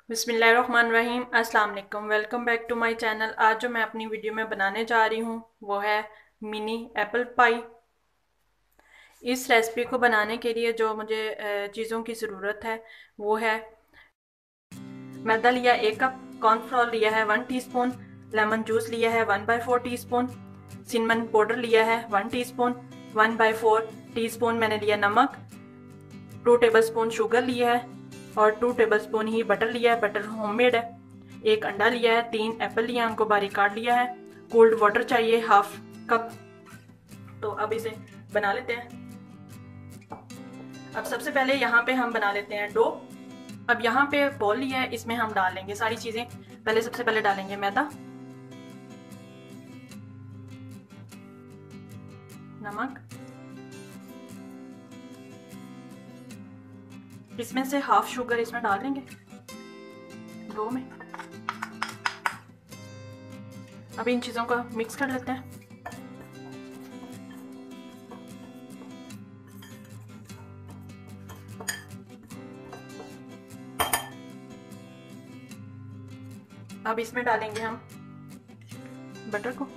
बिस्मिल्लाहिर्रहमानिर्रहीम। अस्सलाम वालेकुम। Welcome back to my channel. आज जो मैं अपनी वीडियो में बनाने जा रही हूँ वो है मिनी एप्पल पाई। इस रेसिपी को बनाने के लिए जो मुझे चीज़ों की ज़रूरत है वो है मैदा लिया 1 कप, कॉर्नफ्लोर लिया है 1 टीस्पून, लेमन जूस लिया है 1/4 टीस्पून, सिनेमन पाउडर लिया है 1 टीस्पून, 1/4 टीस्पून मैंने लिया नमक, 2 टेबलस्पून शुगर लिया है और 2 टेबलस्पून ही बटर लिया है। बटर होममेड है। 1 अंडा लिया है, 3 एप्पल लिए हैं, उनको बारीक काट लिया है। कोल्ड वाटर चाहिए 1/2 कप। तो अब इसे बना लेते हैं। अब सबसे पहले यहाँ पे हम बना लेते हैं डो। अब यहाँ पे बॉल लिया है, इसमें हम डाल लेंगे सारी चीजें। सबसे पहले डालेंगे मैदा, नमक, इसमें से 1/2 शुगर इसमें डाल लेंगे डो में। अब इन चीजों को मिक्स कर लेते हैं। अब इसमें डालेंगे हम बटर को।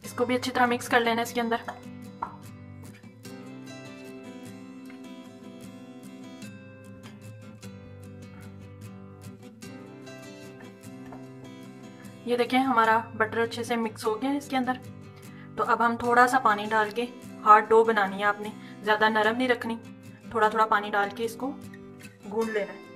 इसको भी अच्छी तरह मिक्स कर लेना इसके अंदर। ये देखें हमारा बटर अच्छे से मिक्स हो गया है इसके अंदर। तो अब हम थोड़ा सा पानी डाल के, हार्ड डो बनानी है आपने, ज़्यादा नरम नहीं रखनी, थोड़ा थोड़ा पानी डाल के इसको गूंद लेना है।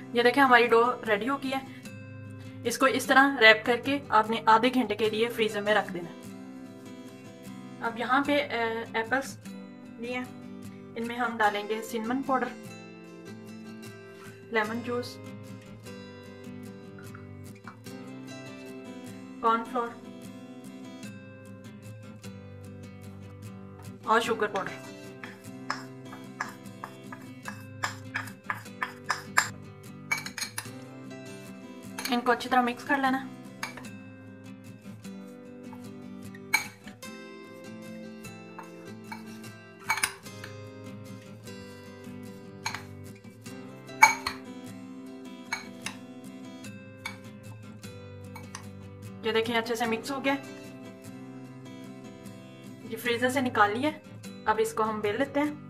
ये देखें हमारी डो रेडी हो गई है। इसको इस तरह रैप करके आपने आधे घंटे के लिए फ्रीजर में रख देना। अब यहाँ पे एप्पल्स लिए, इनमें हम डालेंगे cinnamon powder, lemon juice, cornflour और शुगर पाउडर। इनको अच्छी तरह मिक्स कर लेना। ये देखिए अच्छे से मिक्स हो गया। ये फ्रीजर से निकाल लिया। अब इसको हम बेल लेते हैं।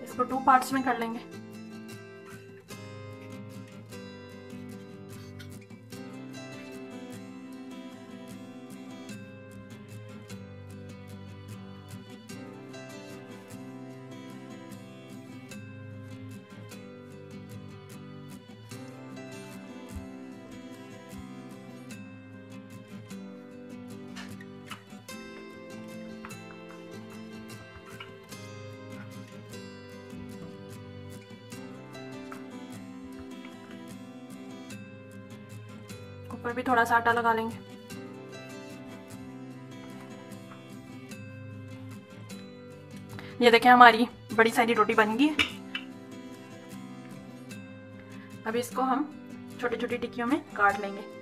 इसको 2 पार्ट्स में कर लेंगे। ऊपर भी थोड़ा सा आटा लगा लेंगे। ये देखें हमारी बड़ी सारी रोटी बन गई है। अब इसको हम छोटी छोटी टिक्कियों में काट लेंगे।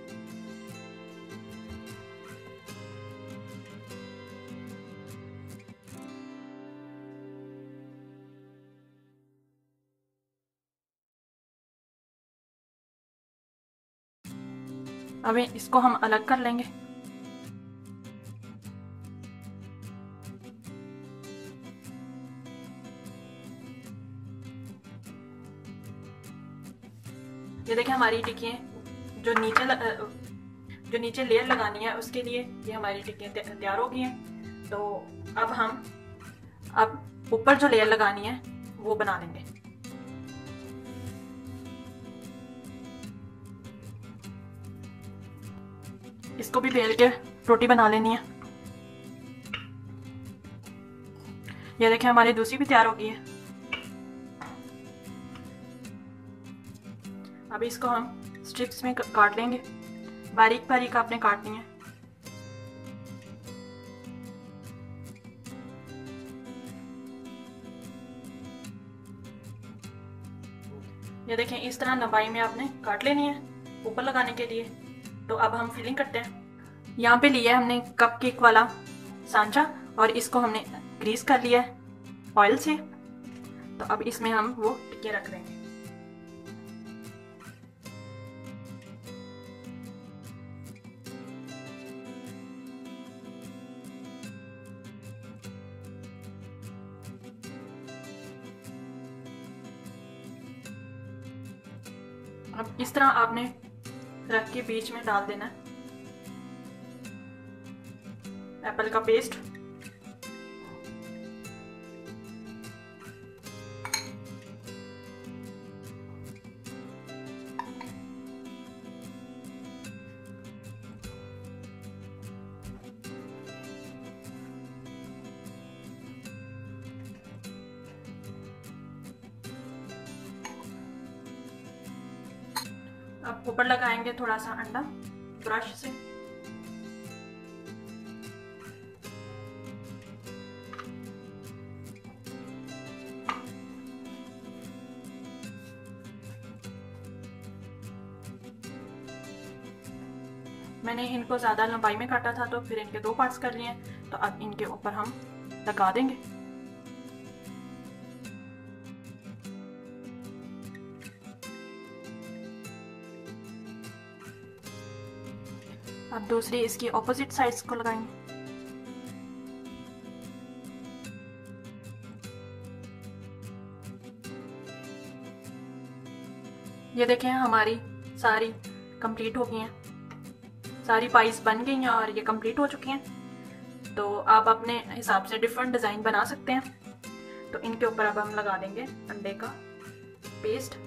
अब इसको हम अलग कर लेंगे। ये देखें हमारी टिक्कियाँ जो नीचे लेयर लगानी है उसके लिए ये हमारी टिक्कियाँ तैयार हो गई हैं। तो अब ऊपर जो लेयर लगानी है वो बना लेंगे। इसको भी बेल के रोटी बना लेनी है। ये देखें हमारी दूसरी भी तैयार हो गई है। अब इसको हम स्ट्रिप्स में काट लेंगे बारीक बारीक आपने काटनी है। ये देखें, इस तरह लंबाई में आपने काट लेनी है ऊपर लगाने के लिए। तो अब हम फिलिंग करते हैं। यहाँ पे लिया है हमने कप केक वाला सांचा और इसको हमने ग्रीस कर लिया है ऑयल से। तो अब इसमें हम वो टिक्के रख देंगे। अब इस तरह आपने रख के बीच में डाल देना है एप्पल का पेस्ट। अब ऊपर लगाएंगे थोड़ा सा अंडा ब्रश से। मैंने इनको ज़्यादा लंबाई में काटा था तो फिर इनके 2 पार्ट्स कर लिए हैं। तो अब इनके ऊपर हम लगा देंगे। अब दूसरी इसकी ऑपोजिट साइड्स को लगाएंगे। ये देखें, हमारी सारी कंप्लीट हो गई हैं, सारी पाइस बन गई हैं और ये कंप्लीट हो चुकी हैं। तो आप अपने हिसाब से डिफरेंट डिज़ाइन बना सकते हैं। तो इनके ऊपर अब हम लगा देंगे अंडे का पेस्ट।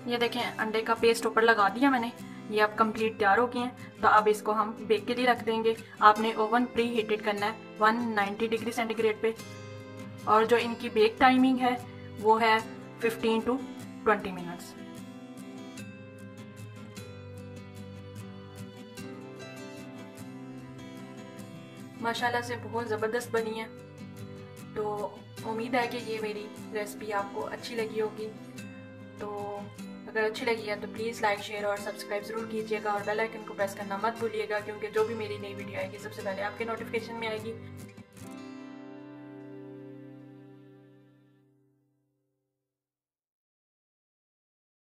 ये देखें, अंडे का पेस्ट ऊपर लगा दिया मैंने। ये अब कंप्लीट तैयार हो गए हैं। तो अब इसको हम बेक के लिए रख देंगे। आपने ओवन प्री हीटेड करना है 190 डिग्री सेंटीग्रेड पे। और जो इनकी बेक टाइमिंग है वो है 15 to 20 मिनट्स। माशाल्लाह से बहुत ज़बरदस्त बनी है। तो उम्मीद है कि ये मेरी रेसिपी आपको अच्छी लगी होगी। तो अगर अच्छी लगी है तो प्लीज़ लाइक, शेयर और सब्सक्राइब ज़रूर कीजिएगा और बेल आइकन को प्रेस करना मत भूलिएगा, क्योंकि जो भी मेरी नई वीडियो आएगी सबसे पहले आपके नोटिफिकेशन में आएगी।